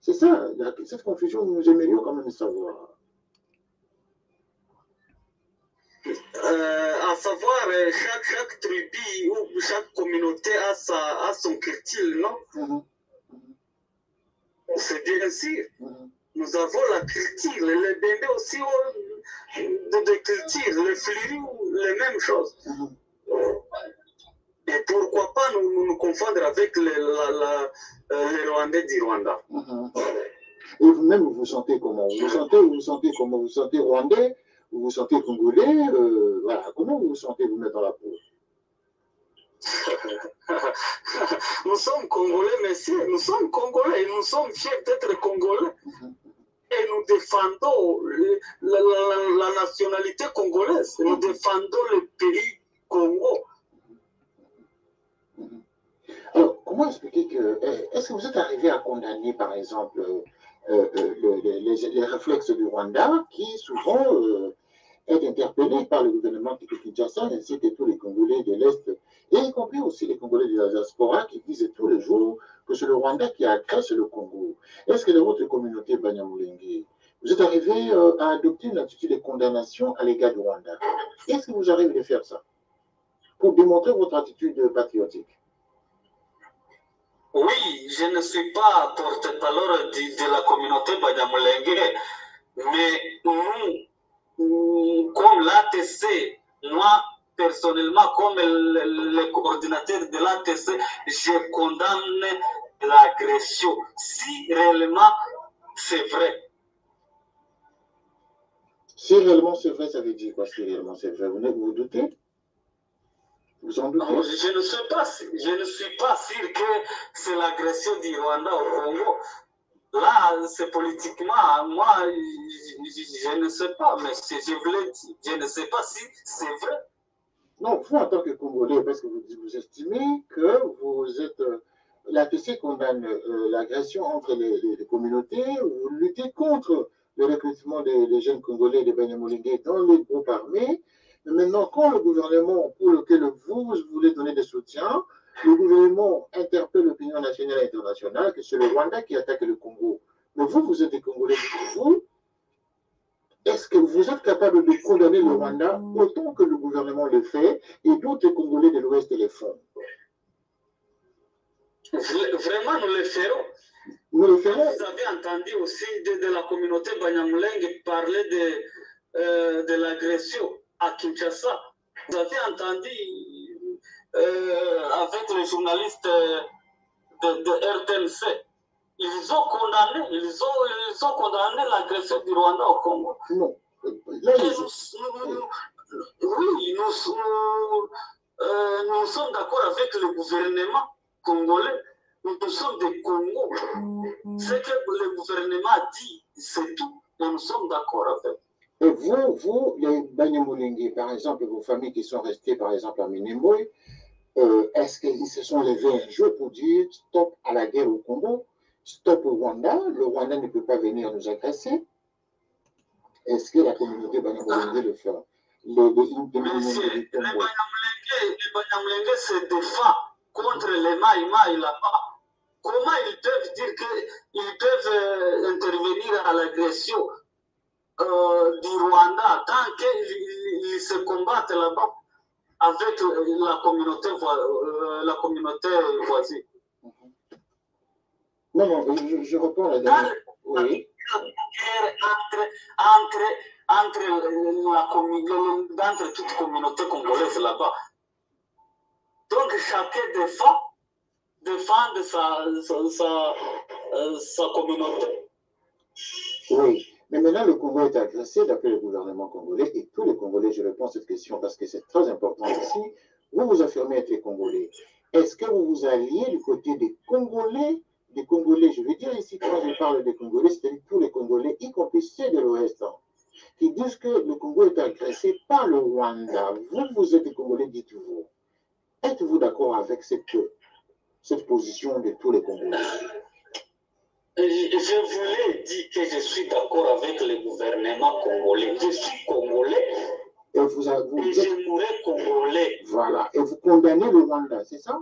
Speaker 1: C'est ça, cette confusion, nous aimerions quand même savoir.
Speaker 2: À savoir, chaque tribu ou chaque communauté a son culture, non? C'est bien sûr. Nous avons la culture. Les Bendés aussi ont des cultures. Les Fliris, les mêmes choses. Et pourquoi pas nous confondre avec les Rwandais du Rwanda?
Speaker 1: Et vous-même, vous vous sentez comment? Vous vous sentez comment? Vous vous sentez rwandais? Vous vous sentez congolais? Voilà. Comment vous vous sentez vous mettre dans la peau?
Speaker 2: Nous sommes congolais, messieurs. Nous sommes congolais et nous sommes fiers d'être congolais. et nous défendons la nationalité congolaise, nous défendons le pays Congo.
Speaker 1: Alors, comment expliquer que... Est-ce que vous êtes arrivé à condamner, par exemple, les réflexes du Rwanda, qui souvent est interpellé par le gouvernement de Kinshasa, ainsi que tous les Congolais de l'Est, et y compris aussi les Congolais de la diaspora, qui disent tous les jours que c'est le Rwanda qui agresse le Congo. Est-ce que dans votre communauté Banyamulenge, vous êtes arrivé à adopter une attitude de condamnation à l'égard du Rwanda? Est-ce que vous arrivez à faire ça pour démontrer votre attitude patriotique?
Speaker 2: Oui, je ne suis pas porte-parole de la communauté Banyamulenge, mais nous, comme l'ATC, moi, personnellement, comme le coordinateur de l'ATC, je condamne l'agression, si réellement c'est vrai.
Speaker 1: Si réellement c'est vrai, ça veut dire quoi? Si réellement c'est vrai, vous doutez? Vous en doutez?
Speaker 2: Je ne suis pas sûr que c'est l'agression du Rwanda au Congo. Là, c'est politiquement, moi, je ne sais pas, mais si je voulais dire, je ne sais pas si c'est vrai.
Speaker 1: Non, vous, en tant que Congolais, parce que vous estimez que vous êtes... l'ATC condamne l'agression entre les communautés, vous luttez contre le recrutement des jeunes Congolais de Banyamulenge dans les groupes armés. Mais maintenant, quand le gouvernement pour lequel vous voulez donner des soutiens, le gouvernement interpelle l'opinion nationale et internationale que c'est le Rwanda qui attaque le Congo. Mais vous, vous êtes des Congolais, vous, est-ce que vous êtes capable de condamner le Rwanda autant que le gouvernement le fait et d'autres Congolais de l'Ouest le font?
Speaker 2: Vraiment, nous le ferons.
Speaker 1: Nous le ferons.
Speaker 2: Vous avez entendu aussi de la communauté Banyamulenge parler de l'agression à Kinshasa. Vous avez entendu avec les journalistes de RTNC. Ils ont condamné l'agression du Rwanda au Congo.
Speaker 1: Non.
Speaker 2: Là, oui, nous sommes d'accord avec le gouvernement congolais. Nous sommes des Congos. Ce que le gouvernement dit, c'est tout. Et nous sommes d'accord avec.
Speaker 1: Et vous, les Banyamulenge, par exemple, vos familles qui sont restées, par exemple, à Minembwe, est-ce qu'ils se sont levés un jour pour dire stop à la guerre au Congo, stop au Rwanda, le Rwanda ne peut pas venir nous agresser? Est-ce que la communauté Banyamulenge le fait?
Speaker 2: Les Banyamulenge se défendent contre les Maïmaï là-bas. Comment ils peuvent dire qu'ils peuvent intervenir à l'agression du Rwanda tant qu'ils se combattent là-bas avec la communauté voisine?
Speaker 1: Non, je reprends la dernière. Oui.
Speaker 2: Entre toute communauté congolaise là-bas. Donc chacun défend sa communauté.
Speaker 1: Oui, mais maintenant le Congo est agressé d'après le gouvernement congolais et tous les Congolais, je réponds à cette question parce que c'est très important ici. Vous vous affirmez être Congolais. Est-ce que vous vous alliez du côté des Congolais, je veux dire ici, quand je parle des Congolais, c'est-à-dire tous les Congolais, y compris ceux de l'Ouest, qui disent que le Congo est agressé par le Rwanda? Vous êtes Congolais, dites-vous. Êtes-vous d'accord avec cette position de tous les Congolais?
Speaker 2: Je voulais dire que je suis d'accord avec le gouvernement congolais. Je suis Congolais.
Speaker 1: Et
Speaker 2: je mourrai Congolais.
Speaker 1: Voilà. Et vous condamnez le Rwanda, c'est ça?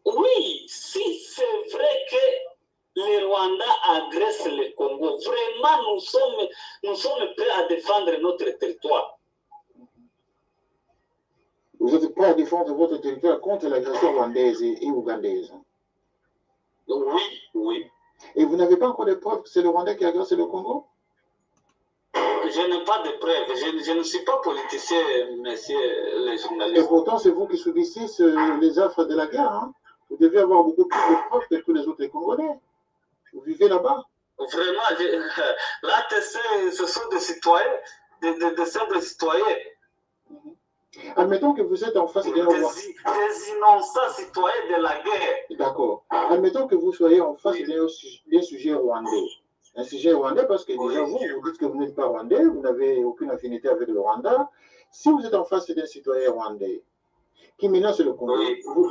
Speaker 2: Oui, si c'est vrai que le Rwanda agresse le Congo, vraiment nous sommes prêts à défendre notre territoire.
Speaker 1: Vous êtes prêts à défendre votre territoire contre l'agression rwandaise et ougandaise?
Speaker 2: Oui.
Speaker 1: Et vous n'avez pas encore de preuves que c'est le Rwanda qui agresse le Congo?
Speaker 2: Je n'ai pas de preuves. Je ne suis pas politicien, messieurs les journalistes.
Speaker 1: Et pourtant, c'est vous qui subissez les affres de la guerre. Hein? Vous devez avoir beaucoup plus de preuves que tous les autres Congolais. Vous vivez là-bas.
Speaker 2: Vraiment, l'ATC, ce sont des citoyens, des simples citoyens.
Speaker 1: Admettons que vous êtes en face d'un
Speaker 2: des innocents citoyens de la guerre.
Speaker 1: D'accord. Admettons que vous soyez en face d'un sujet rwandais. Un sujet rwandais parce que
Speaker 2: Oui.
Speaker 1: déjà vous dites que vous n'êtes pas rwandais, vous n'avez aucune affinité avec le Rwanda. Si vous êtes en face d'un citoyen rwandais qui menace le Congo,
Speaker 2: Oui.
Speaker 1: vous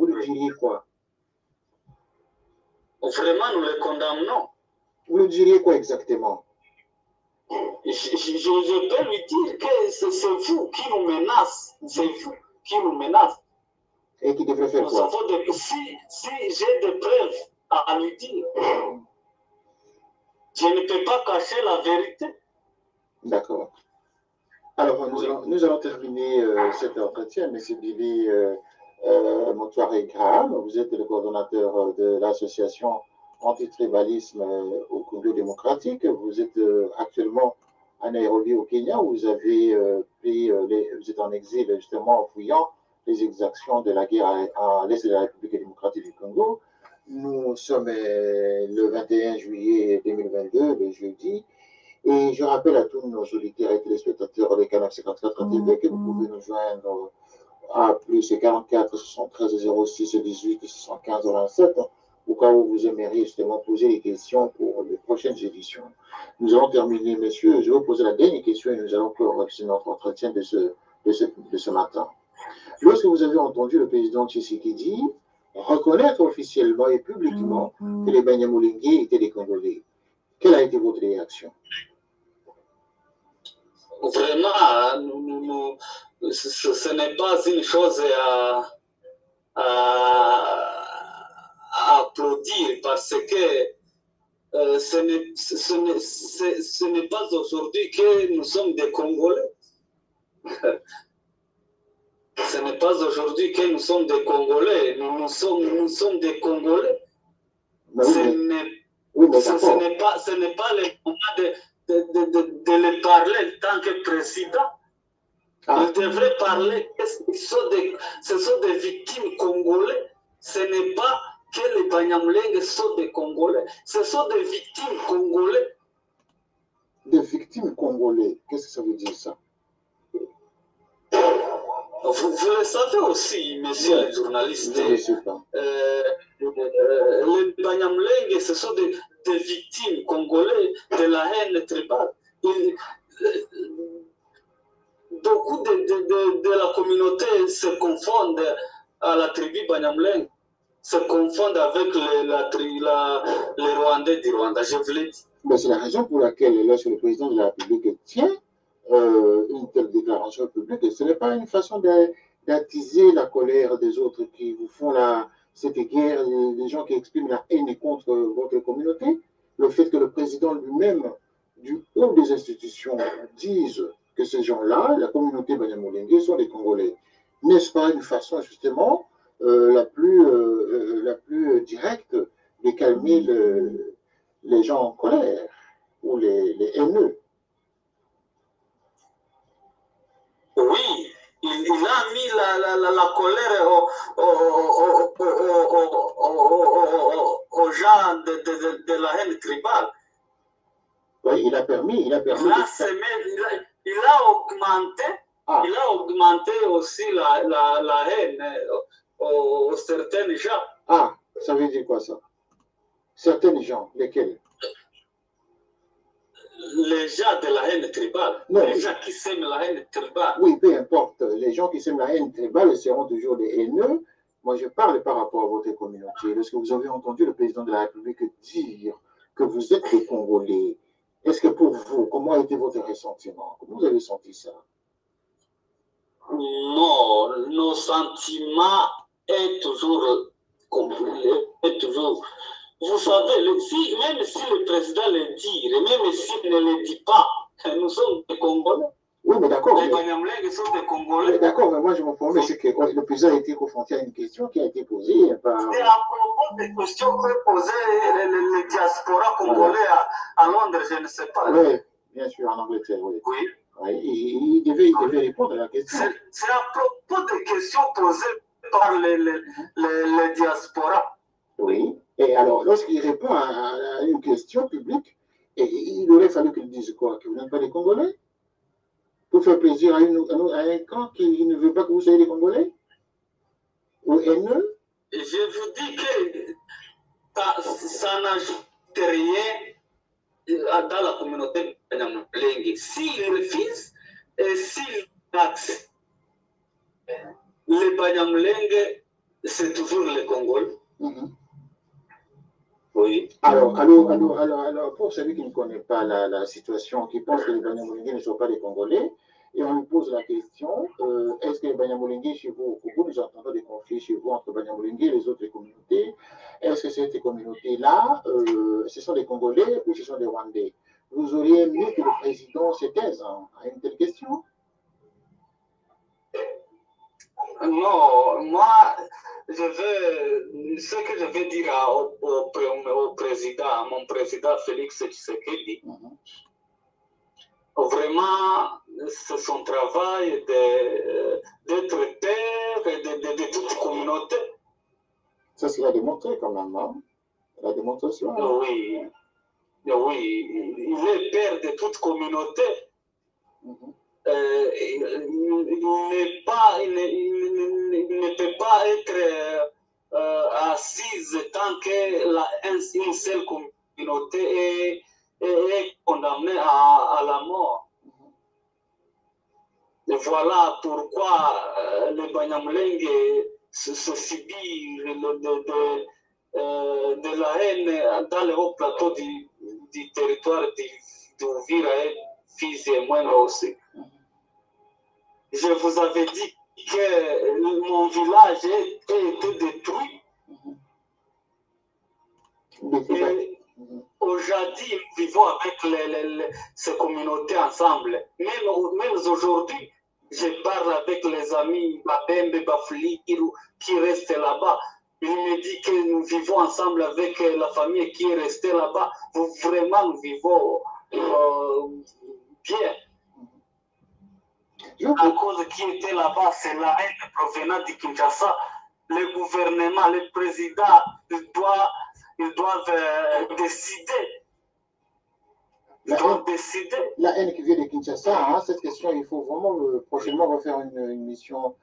Speaker 1: lui diriez quoi?
Speaker 2: Vraiment, nous le condamnons.
Speaker 1: Vous lui diriez quoi exactement?
Speaker 2: Je peux lui dire que c'est vous qui nous menace. C'est vous qui nous menace.
Speaker 1: Et qui devrait faire quoi?
Speaker 2: Si j'ai des preuves à lui dire, je ne peux pas cacher la vérité.
Speaker 1: D'accord. Alors, nous allons terminer cet entretien, M. Billy Montouaré Graham. Vous êtes le coordonnateur de l'association antitribalisme au Congo démocratique. Vous êtes actuellement à Nairobi, au Kenya, où vous avez vous êtes en exil justement en fouillant les exactions de la guerre à l'est de la République démocratique du Congo. Nous sommes le 21 juillet 2022, le jeudi. Et je rappelle à tous nos auditeurs et téléspectateurs des canaux 54 TV que vous pouvez nous joindre à plus 44 73 06 18 75 27 au cas où vous aimeriez justement poser des questions pour les prochaines éditions. Nous allons terminer, messieurs. Je vais vous poser la dernière question et nous allons clore notre entretien de ce matin. Lorsque vous avez entendu le président Tshisekedi reconnaître officiellement et publiquement que les Banyamulenge étaient des Congolais, quelle a été votre réaction?
Speaker 2: Vraiment, ce n'est pas une chose à applaudir parce que ce n'est pas aujourd'hui que nous sommes des Congolais. Ce n'est pas aujourd'hui que nous sommes des Congolais. Nous sommes des Congolais. Ce n'est pas le moment de le parler en tant que président. Il devrait parler. Ce sont des victimes congolais. Ce n'est pas que les Banyamulenge sont des Congolais. Ce sont des victimes congolais.
Speaker 1: Des victimes congolais. Qu'est-ce que ça veut dire ça?
Speaker 2: Vous le savez aussi, monsieur le journaliste.
Speaker 1: Je ne sais pas.
Speaker 2: Les Banyamulenge, ce sont des victimes congolais de la haine tribale. Beaucoup de la communauté se confondent à la tribu Banyamulenge, se confondent avec les Rwandais du Rwanda, je vous l'ai dit.
Speaker 1: Mais c'est la raison pour laquelle, lorsque le président de la République tient une telle déclaration publique, ce n'est pas une façon d'attiser la colère des autres qui vous font cette guerre, des gens qui expriment la haine contre votre communauté. Le fait que le président lui-même, du haut des institutions, dise que ces gens-là, la communauté Banyamulenge, sont des Congolais. N'est-ce pas une façon justement la plus directe de calmer les gens en colère ou les haineux?
Speaker 2: Oui, il a mis la colère aux gens de la haine tribale.
Speaker 1: Oui, il a permis.
Speaker 2: Il a augmenté aussi la haine aux certains gens.
Speaker 1: Ah, ça veut dire quoi ça? Certains gens, lesquels?
Speaker 2: Les gens de la haine tribale. Non, les gens qui sèment la haine tribale.
Speaker 1: Oui, peu importe. Les gens qui sèment la haine tribale seront toujours des haineux. Moi, je parle par rapport à votre communauté. Lorsque vous avez entendu le président de la République dire que vous êtes des Congolais, est-ce que pour vous, comment a été votre ressentiment? Comment vous avez senti ça?
Speaker 2: Non, nos sentiments est toujours compliqué, est toujours... Vous savez, même si le président le dit, et même s'il ne le dit pas, nous sommes des Congolais.
Speaker 1: Oui, mais d'accord.
Speaker 2: Les Banyamulenge sont des Congolais.
Speaker 1: D'accord, mais moi je me promets, c'est que le président a été confronté à une question qui a été posée par...
Speaker 2: Et à propos des questions que posaient les diasporas congolais à Londres, je ne sais pas.
Speaker 1: Oui, bien sûr, en Angleterre, oui.
Speaker 2: Oui.
Speaker 1: Il devait répondre à la question.
Speaker 2: C'est à propos des questions posées par les diasporas.
Speaker 1: Oui. Et alors, lorsqu'il répond à une question publique, il aurait fallu qu'il dise quoi? Que vous n'êtes pas des Congolais? Pour faire plaisir à un camp qui ne veut pas que vous soyez des Congolais? Ou haineux?
Speaker 2: Je vous dis que ça n'a rien dans la communauté Banyamulenge. S'il refuse et s'il accepte, les Banyamulenge, c'est toujours les Congolais. Oui.
Speaker 1: Alors, pour celui qui ne connaît pas la situation, qui pense que les Banyamulenge ne sont pas des Congolais, et on lui pose la question, est-ce que les Banyamulenge chez vous au Congo, nous entendons des conflits chez vous entre Banyamulenge et les autres communautés, est-ce que ces communautés-là, ce sont des Congolais ou ce sont des Rwandais? Vous auriez aimé que le président se taise à une telle question?
Speaker 2: Non, moi, ce que je vais dire au président, à mon président Félix Tshisekedi, vraiment, c'est son travail d'être père et de toute communauté.
Speaker 1: Ça, c'est la démontré quand même, hein? La démonstration.
Speaker 2: Oui, oui, il est père de toute communauté. Il ne peut pas être assise tant qu'une seule communauté est condamnée à la mort. Et voilà pourquoi les Banyamulenge se subissent de la haine dans le haut plateau du territoire d'Uvira et Fizi et Mwenga aussi. Je vous avais dit que mon village a été détruit. Et aujourd'hui, nous vivons avec ces communautés ensemble. Même aujourd'hui, je parle avec les amis Babembe, Bafulikiru qui restent là-bas. Il me dit que nous vivons ensemble avec la famille qui est restée là-bas. Vraiment, nous vivons bien. La cause qui était là-bas, c'est la haine provenant de Kinshasa. Le gouvernement, le président, ils doivent décider.
Speaker 1: La haine qui vient de Kinshasa, hein, cette question, il faut vraiment prochainement refaire une mission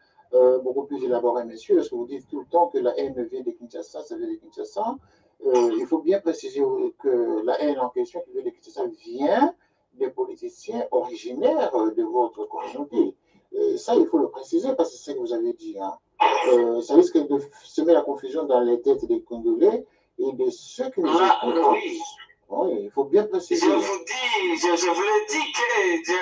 Speaker 1: beaucoup plus élaborée, messieurs, parce que vous dites tout le temps que la haine vient de Kinshasa, ça vient de Kinshasa. Il faut bien préciser que la haine en question qui vient de Kinshasa vient des politiciens originaires de votre communauté. Ça, il faut le préciser parce que c'est ce que vous avez dit. Hein. Ça risque de semer la confusion dans les têtes des Congolais et de ceux qui nous écoutent.
Speaker 2: Oui.
Speaker 1: Oui, il faut bien préciser.
Speaker 2: Je vous l'ai dit que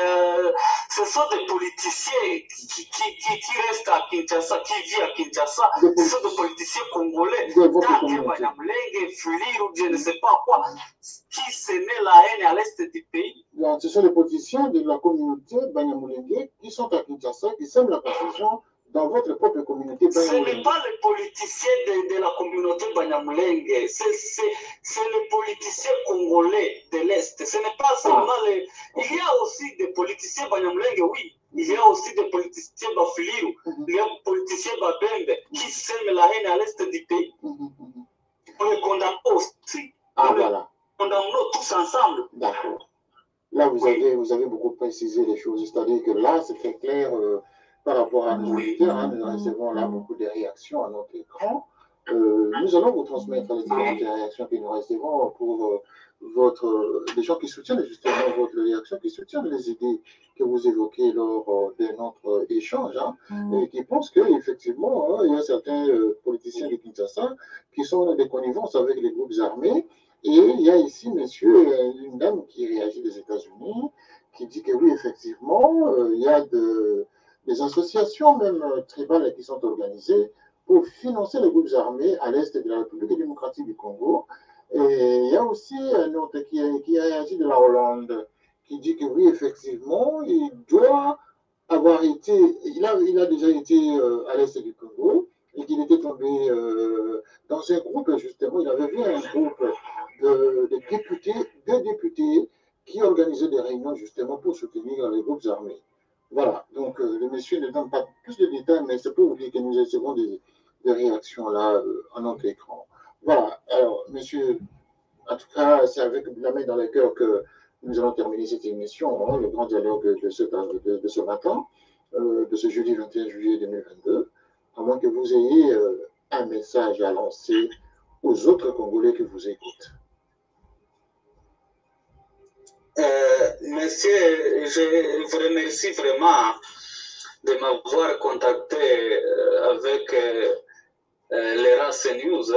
Speaker 2: ce sont des politiciens qui restent à Kinshasa, qui vivent à Kinshasa. Ce sont des politiciens congolais. Tant que Banyamulenge, Fuliru, je ne sais pas quoi, qui s'est la haine à l'est du pays.
Speaker 1: Donc, ce sont les politiciens de la communauté Banyamulenge qui sont à Kinshasa, qui sèment la confusion dans votre propre communauté
Speaker 2: Banyamulenge. Ce n'est pas les politiciens de la communauté Banyamulenge, c'est les politiciens congolais de l'Est. Ce n'est pas seulement les... Il y a aussi des politiciens Banyamulenge, oui. Il y a aussi des politiciens Bafuliru, il y a des politiciens Babembe qui sèment la haine à l'Est du pays. On les condamne aussi.
Speaker 1: Voilà.
Speaker 2: Condamnons tous ensemble.
Speaker 1: D'accord. Là, vous avez beaucoup précisé les choses, c'est-à-dire que là, c'est très clair par rapport à nos auditeurs. Hein, nous recevons là beaucoup de réactions à notre écran. Nous allons vous transmettre les différentes réactions que nous recevons pour des gens qui soutiennent justement votre réaction, qui soutiennent les idées que vous évoquez lors de notre échange, hein, et qui pensent qu'effectivement, hein, il y a certains politiciens de Kinshasa qui sont dans des connivences avec les groupes armés. Et il y a ici, monsieur, une dame qui réagit des États-Unis, qui dit que oui, effectivement, il y a des associations même tribales qui sont organisées pour financer les groupes armés à l'est de la République démocratique du Congo. Et il y a aussi un autre qui a réagi de la Hollande, qui dit que oui, effectivement, il doit avoir été, il a déjà été à l'est du Congo, et qu'il était tombé dans un groupe, justement, il avait vu un groupe de deux députés qui organisaient des réunions, justement, pour soutenir les groupes armés. Voilà, donc le monsieur ne donne pas plus de détails, mais c'est pour vous dire que nous recevons des réactions là à notre écran. Voilà, alors, monsieur, en tout cas, c'est avec la main dans le cœur que nous allons terminer cette émission, hein, le grand dialogue de ce matin, de ce jeudi 21 juillet 2022, à moins que vous ayez un message à lancer aux autres Congolais qui vous écoutent.
Speaker 2: Monsieur, je vous remercie vraiment de m'avoir contacté avec les Race News.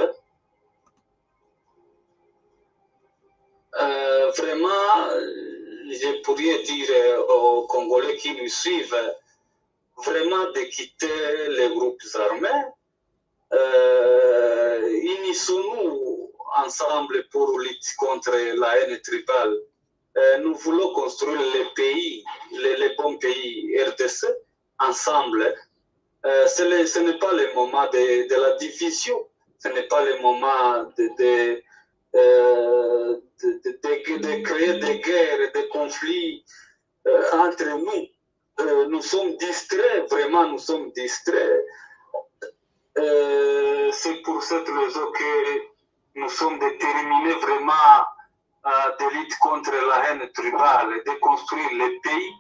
Speaker 2: Vraiment, je pourrais dire aux Congolais qui nous suivent vraiment de quitter les groupes armés. Unissons-nous ensemble pour lutter contre la haine tribale. Nous voulons construire les pays, les bons pays RDC ensemble. Ce n'est pas le moment de la division, ce n'est pas le moment de créer des guerres, des conflits entre nous. Nous sommes distraits, vraiment nous sommes distraits. C'est pour cette raison que nous sommes déterminés vraiment de lutter contre la haine tribale, de construire les pays,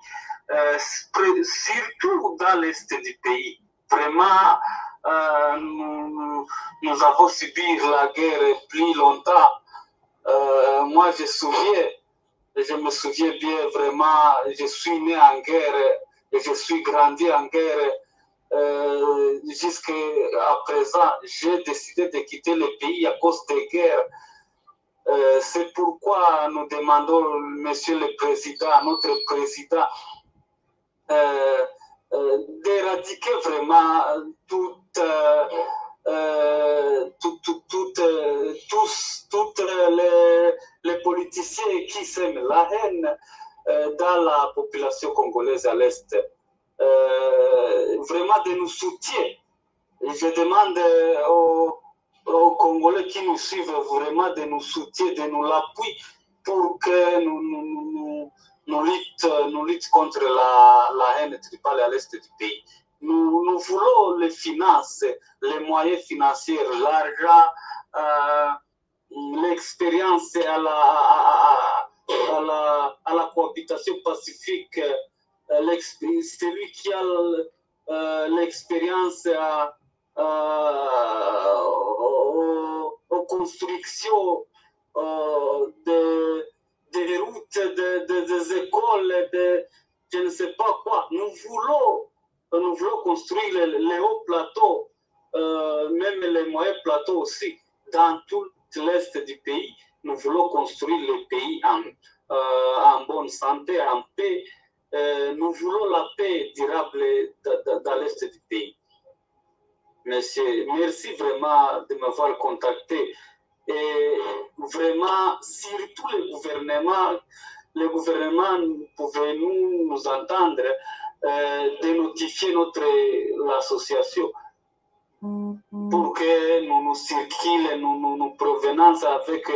Speaker 2: surtout dans l'est du pays. Vraiment, nous avons subi la guerre plus longtemps. Moi, je me souviens bien vraiment, je suis né en guerre et je suis grandi en guerre. Jusqu'à présent, j'ai décidé de quitter le pays à cause des guerres. C'est pourquoi nous demandons, Monsieur le Président, notre Président, d'éradiquer vraiment toutes les politiciens qui sèment la haine dans la population congolaise à l'Est. Vraiment de nous soutenir. Je demande aux Congolais qui nous suivent vraiment de nous soutenir, de nous l'appuyer pour que nous luttions contre la haine tribale à l'est du pays. Nous voulons les finances, les moyens financiers, l'argent, l'expérience à la cohabitation pacifique, celui qui a l'expérience aux constructions des routes, des écoles, je ne sais pas quoi. Nous voulons construire les hauts plateaux, même les moyens plateaux aussi, dans tout l'est du pays. Nous voulons construire le pays en bonne santé, en paix. Nous voulons la paix durable dans l'est du pays. Monsieur, merci vraiment de m'avoir contacté. Et vraiment, surtout le gouvernement pouvait nous entendre, de notifier l'association pour que nous circulons, nous provenance avec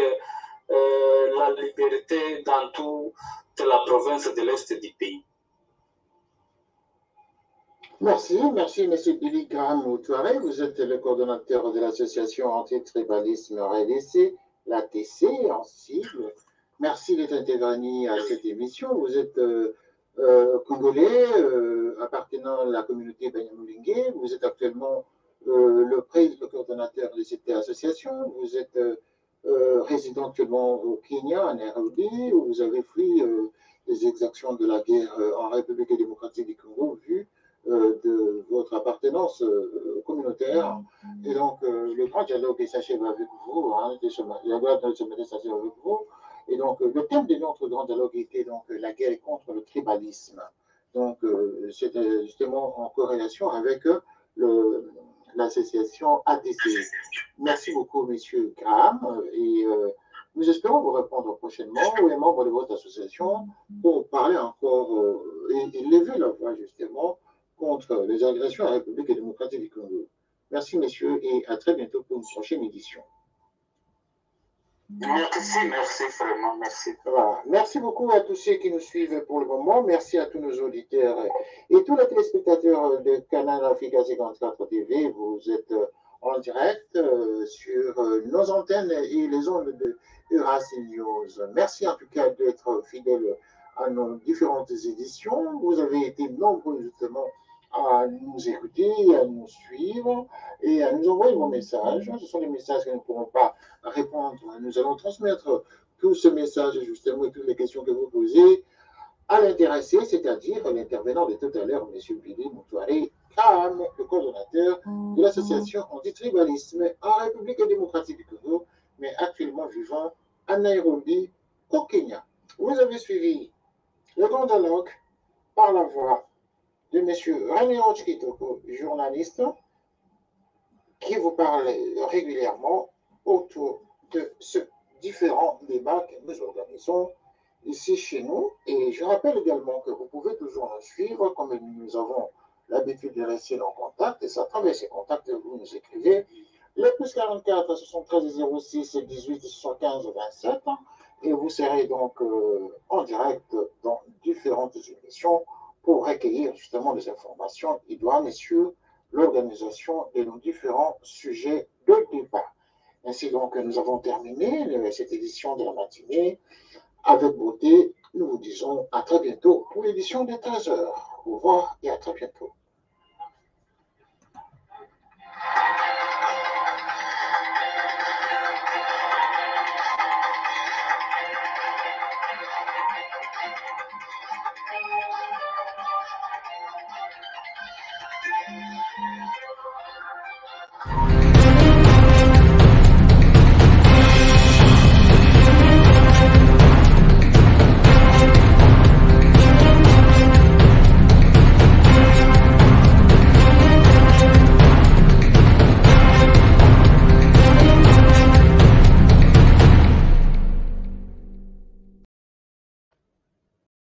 Speaker 2: la liberté dans toute la province de l'Est du pays.
Speaker 1: Merci, M. Billy Graham Touareg. Vous êtes le coordonnateur de l'association anti-tribalisme RDC, l'ATC en sigle. Merci d'être intervenu à cette émission. Vous êtes congolais appartenant à la communauté Banyamulenge. Vous êtes actuellement le coordonnateur de cette association. Vous êtes résident actuellement au Kenya, en Nairobi, où vous avez fui les exactions de la guerre en République démocratique du Congo, vu de votre appartenance communautaire. Et donc, le grand dialogue s'achève avec vous, la loi de semaine s'achève avec vous. Et donc, le thème de notre grand dialogue était donc la guerre contre le tribalisme. Donc, c'était justement en corrélation avec l'association ATC. Merci beaucoup, Monsieur Graham, et nous espérons vous répondre prochainement aux membres de votre association pour parler encore et lever la voix justement contre les agressions à la République démocratique du Congo. Merci, messieurs, et à très bientôt pour une prochaine édition.
Speaker 2: Merci vraiment, merci.
Speaker 1: Voilà. Merci beaucoup à tous ceux qui nous suivent pour le moment. Merci à tous nos auditeurs et tous les téléspectateurs de Canal Africa 54 TV. Vous êtes en direct sur nos antennes et les ondes de Race News. Merci en tout cas d'être fidèles à nos différentes éditions. Vous avez été nombreux justement à nous écouter, à nous suivre et à nous envoyer vos messages. Ce sont des messages que nous ne pourrons pas répondre. Nous allons transmettre tout ce message, justement, et toutes les questions que vous posez à l'intéressé, c'est-à-dire l'intervenant de tout à l'heure, M. Billy Moutouari Kam, le coordonnateur de l'association antitribalisme en République démocratique du Congo, mais actuellement vivant à Nairobi, au Kenya. Vous avez suivi le grand dialogue par la voix de M. René Roch Kitoko, journaliste, qui vous parle régulièrement autour de ce différents débats que nous organisons ici chez nous. Et je rappelle également que vous pouvez toujours nous suivre, comme nous avons l'habitude de rester en contact, et c'est à travers ces contacts que vous nous écrivez. Le plus 44 73 06 18 75 27, et vous serez donc en direct dans différentes émissions pour recueillir justement des informations idoines sur l'organisation de nos différents sujets de débat. Ainsi donc, nous avons terminé cette édition de la matinée avec beauté. Nous vous disons à très bientôt pour l'édition de 13h. Au revoir et à très bientôt.